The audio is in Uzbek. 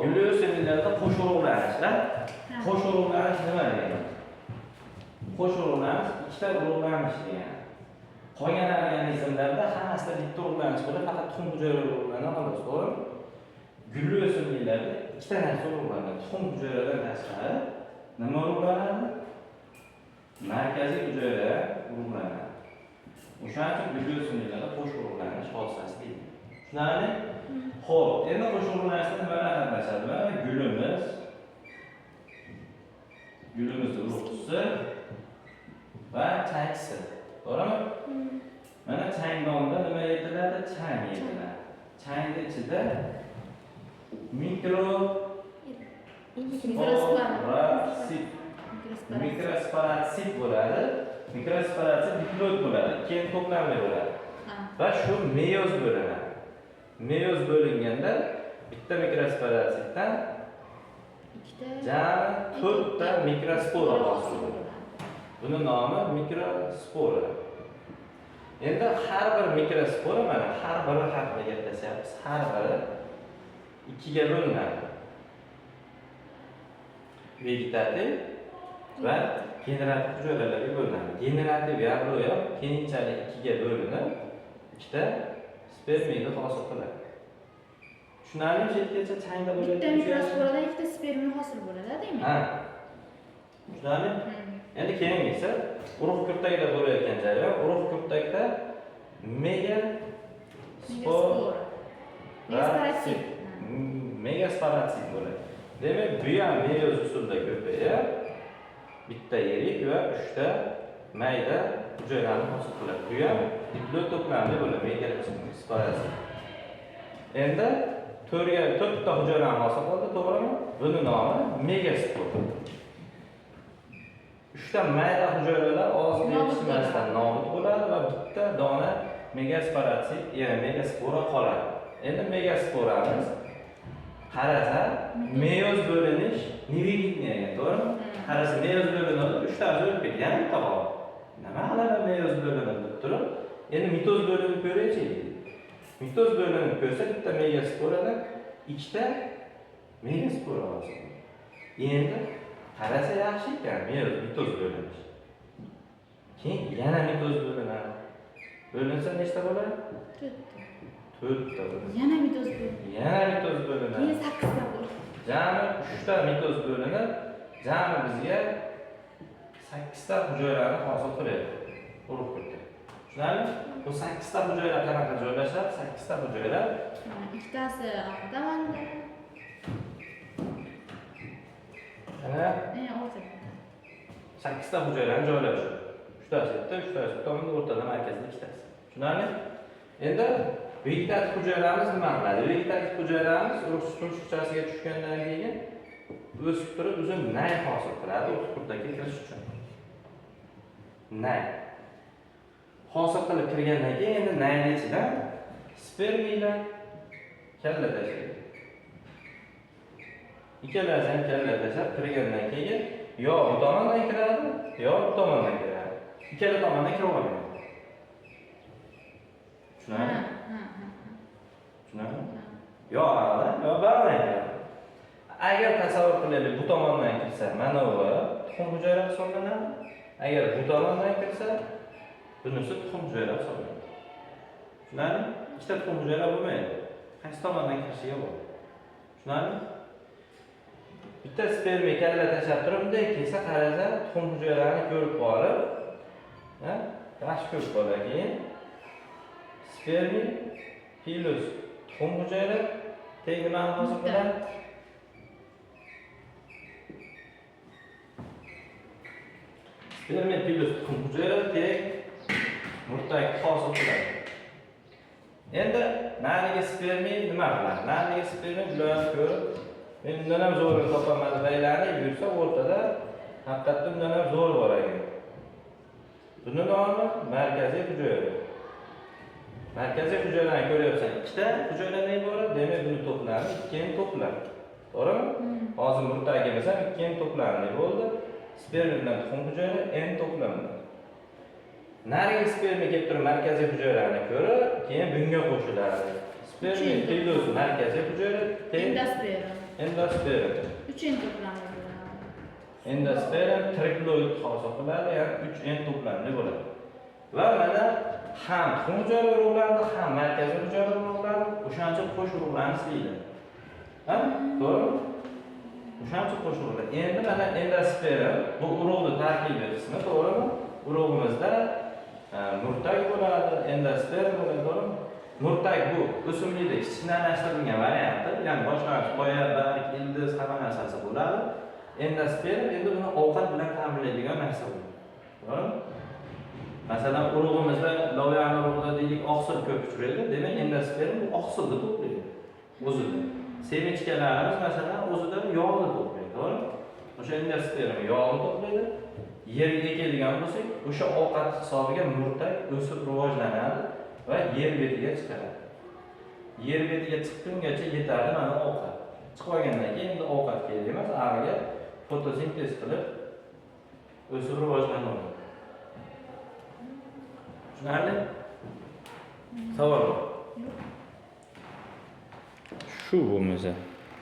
gulli o'simliklarda qo'shurug'lanishlar. Qo'shurug'lanish nima degani? Qo'shurug'lanish ikkita urug'lanish degani. Qolgan organizmlarda hammasida bitta urug'lanish bo'ladi, faqat tuxum hujayralar urug'lanadi, xolos, to'g'rimi? Gulli o'simliklarda ikkita narsa urug'lanadi. Tuxum hujayralar tashqari nima urug'lanadi? Markaziy hujayra urug'lanadi. O'shaning uchun gulli o'simliklarda qo'sh urug'lanish hodisasi deydi. Tushunarli? Xo'p, endi qo'sh urug'lanishda nimalar qatnashadi? Gulimizni urug'chisi va changchisi. To'g'rimi? Mana chang nomida nima yetiladi? Chang yetiladi. Changning ichida mikrosporatsit bo'ladi. Mikrosporatsit diploid bo'ladi, keyin to'plamli bo'ladi. Va shu meyoz bo'linadi. Meyoz bo'linganda bitta mikrosporatsitdan jami 4 ta mikrospora hosil bo'ladi. Buni nomi mikrospora. Endi har bir mikrospora mana har biri haqida gaplashyapmiz. Har biri ikkiga bo'linadi. Vegetativ va generativ hujayralarga bo'linadi. Generativ yavroya keyinchalik ikkiga bo'linib, ikkita spermiyni hosil qiladi. Tushunarli yetgacha changda bo'ladi. Bitta mikrosporada ikkita spermiy hosil bo'ladi, deymi? Ha. Tushunarli? Endi keyingisi urug' kurtagida bo'layotgan jarayon. Urug' kurtagida megasporatsit bo'ladi. Demak, bu ham meyoz usulida ko'payib, bitta yirik va 3 ta mayda hujayralarni hosil qiladi. Bu ham diploid to'plamli bo'ladi, megasporatsit. Endi 4 ta hujayralarni hosil qiladi, to'g'rimi? Buni nomi megaspora. 3 ta mayda hujayralar og'izga yetishmasdan nobud bo'ladi va bitta dona megasporatsit, ya'ni megaspora qoladi. Endi megasporamiz qarasa meyoz bo'linish neviritniyaga, to'g'rimi? Qarasa meyoz bo'linadi, 3 ta o'lib ketdi, yana bitta qoldi. Nima qiladi meyoz bo'linadi deb turib, endi mitoz bo'linib ko'raychi. Mitoz bo'linib ko'rsa bitta megasporadan 2 ta megaspora hosil bo'ladi. Endi qarasa yaxshi ekan mitoz bo'linish. Keyin yana mitoz bo'linadi. Bo'linsa nechta bo'ladi? 4 ta bo'ladi. Yana mitoz bo'linadi. Yana mitoz bo'linadi. Keyin 8 ta bo'ladi. Jami 3 ta mitoz bo'linib, jami bizga 8 ta hujayralarni hosil qiladi. Urug' kurta. Tushunarli? Bu 8 ta hujayralar qanaqa joylashadi? 8 ta hujayralar. Ikkitasi tomonda. Ana o'rtada. 8 ta hujayralar joylashadi. 3 tasi bitta, 3 tasi tomonda, o'rtada markazda ikkitasi. Tushunarli? Endi vegetativ hujayralarimiz nima qiladi? Vegetativ hujayralarimiz urug' surushchasiga tushgandan keyin o'sib turib, uzun nay hosil qiladi urug' kurtaga kirish uchun. Nay hosil qilib kirgandan keyin endi nayning ichidan spermiylar kalla tashlaydi. Ikkalasi ham kalla tashlab kirgandan keyin yo bu tomondan kiradi, yo bu tomondan kiradi. Ikkala tomondan kirib oladi. Tushunarli? Tushunarli? Yo arada, yo bardan kiradi. Agar tasavvur qilaylik, bu tomondan kirsa, mana bu tuxum hujayra hisoblanadi. Agar bu tomondan kirsa, bunisi tuxum hujayra hisoblanadi. Tushunarli? Ikkita tuxum hujayra bo'lmaydi. Qaysi tomondan kirishiga bog'liq. Tushunarli? Bitta spermiy kalla tashlab turib, bunday kelsa qarasa, tuxum hujayralarni ko'rib qolib, yaxshi ko'rib qoladi. Keyin spermiy plus tuxum hujayra teng nimani hosil qiladi? Spermiy plus tuxum hujayra teng murtak hosil qiladi. Endi narigi spermiy nima qiladi? Narigi spermiy bularni ko'rib, men undan ham zo'rini topaman deylarni yursa, o'rtada haqiqatda undan ham zo'r bor ekan. Buni nomi markaziy hujayra. Markaziy hujayrani ko'ryapsan, ikkita hujayradan iborat, demak buni to'plami 2 ni to'plami. To'g'rimi? Hozir murtagimiz ham 2 ni to'plami bo'ldi. Spermiy bilan tuxum hujayra n to'plami. Narigi spermiy kelib turib markaziy hujayrani ko'rib, keyin bunga qo'shiladi. Sperm kilosi markaziy hujayra teng Endosperm. endosperm. 3 en to'plamli bo'ladi. Endosperm triploid hosil qiladi, ya'ni 3 en to'plamli bo'ladi. Va mana ham tuxum hujayra urug'lari, ham markaziy hujayra urug'lari o'shancha qo'sh urug'larni deydi. Ha? To'g'rimi? O'shancha qo'sh urug'lar. Endi mana endosperm bu urug'ning tarkibiy qismi, to'g'rimi? Urug'imizda murtak bo'ladi, endosperm bo'ladi, to'g'rimi? Murtak bu o'simlikda kichiklantirilgan varianti, ya'ni boshqa qoya, barg, ildiz hamma narsasi bo'ladi. Endosperm endi buni ovqat bilan ta'minlaydigan narsa bo'ladi. To'g'rimi? Masalan, urug'imizda lovyani urug'ida deylik oqsil ko'p uchraydi. Demak, endosperm bu oqsilni to'playdi o'zida. Sevinchkalarimiz masalan o'zida yog'ni to'playdi, to'g'rimi? O'sha endosperm yog'ni to'playdi. Yerga ekadigan bo'lsak, o'sha ovqat hisobiga murtak o'sib rivojlanadi va yer betiga chiqadi. Yer betiga chiqqungacha yetadi mana ovqat. Chiqmagandan keyin endi ovqat kerak emas, ariga fotosintez qilib o'sib rivojlanadi. Tushunarli? Savol bor. Shu bo'lmasa